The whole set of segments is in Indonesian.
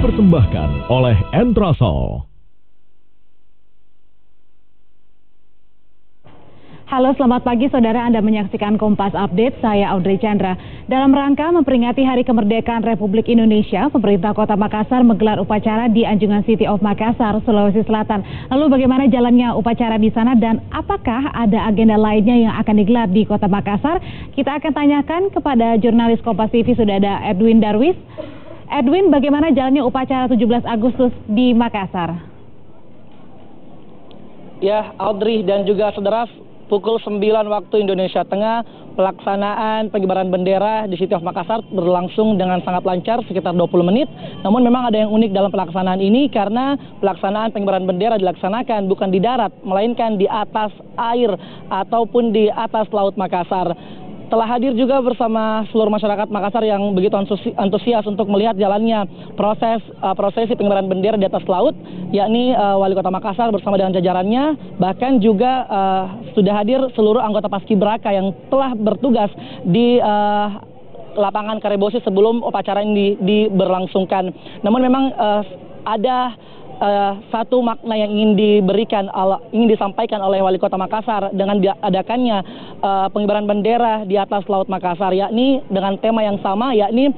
dipersembahkan oleh Entrasol. Halo, selamat pagi saudara, Anda menyaksikan Kompas Update, saya Audrey Chandra. Dalam rangka memperingati Hari Kemerdekaan Republik Indonesia, pemerintah Kota Makassar menggelar upacara di Anjungan City of Makassar, Sulawesi Selatan. Lalu bagaimana jalannya upacara di sana dan apakah ada agenda lainnya yang akan digelar di Kota Makassar? Kita akan tanyakan kepada jurnalis Kompas TV, sudah ada Edwin Darwis. Edwin, bagaimana jalannya upacara 17 Agustus di Makassar? Ya, Audrey dan juga saudara, pukul 9 waktu Indonesia Tengah, pelaksanaan pengibaran bendera di City of Makassar berlangsung dengan sangat lancar, sekitar 20 menit. Namun memang ada yang unik dalam pelaksanaan ini karena pelaksanaan pengibaran bendera dilaksanakan bukan di darat, melainkan di atas air ataupun di atas Laut Makassar. Telah hadir juga bersama seluruh masyarakat Makassar yang begitu antusias untuk melihat jalannya prosesi pengibaran bendera di atas laut, yakni Wali Kota Makassar bersama dengan jajarannya, bahkan juga sudah hadir seluruh anggota Paskibraka yang telah bertugas di lapangan Karebosi sebelum upacara ini diberlangsungkan. Namun memang ada satu makna yang ingin disampaikan oleh Wali Kota Makassar dengan diadakannya pengibaran bendera di atas Laut Makassar, yakni dengan tema yang sama, yakni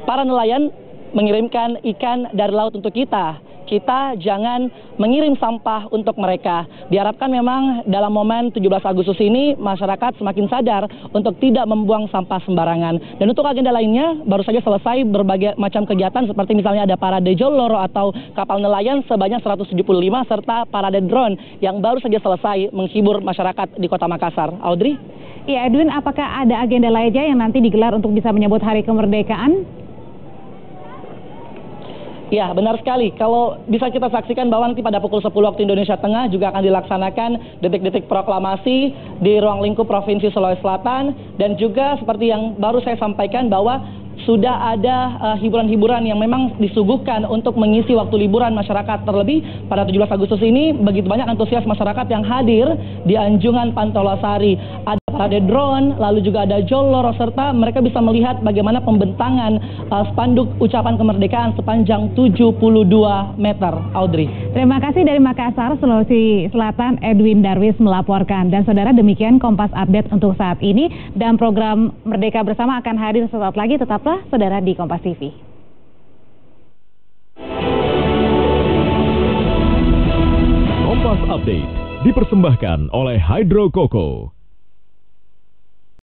para nelayan mengirimkan ikan dari laut untuk kita jangan mengirim sampah untuk mereka. Diharapkan memang dalam momen 17 Agustus ini masyarakat semakin sadar untuk tidak membuang sampah sembarangan. Dan untuk agenda lainnya baru saja selesai berbagai macam kegiatan seperti misalnya ada parade Joloro atau kapal nelayan sebanyak 175 serta parade drone yang baru saja selesai menghibur masyarakat di Kota Makassar. Audrey? Ya, Edwin, apakah ada agenda lainnya yang nanti digelar untuk bisa menyambut Hari Kemerdekaan? Ya, benar sekali. Kalau bisa kita saksikan bahwa nanti pada pukul 10 waktu Indonesia Tengah juga akan dilaksanakan detik-detik proklamasi di ruang lingkup Provinsi Sulawesi Selatan. Dan juga seperti yang baru saya sampaikan bahwa sudah ada hiburan-hiburan yang memang disuguhkan untuk mengisi waktu liburan masyarakat. Terlebih pada 17 Agustus ini begitu banyak antusias masyarakat yang hadir di Anjungan Pantolosari. Ada parade drone, lalu juga ada Joloro, serta mereka bisa melihat bagaimana pembentangan spanduk ucapan kemerdekaan sepanjang 72 meter. Audrey. Terima kasih dari Makassar, Sulawesi Selatan, Edwin Darwis melaporkan. Dan saudara, demikian Kompas Update untuk saat ini, dan program Merdeka Bersama akan hadir sesaat lagi. Tetaplah saudara di Kompas TV. Kompas Update dipersembahkan oleh Hydro Coco.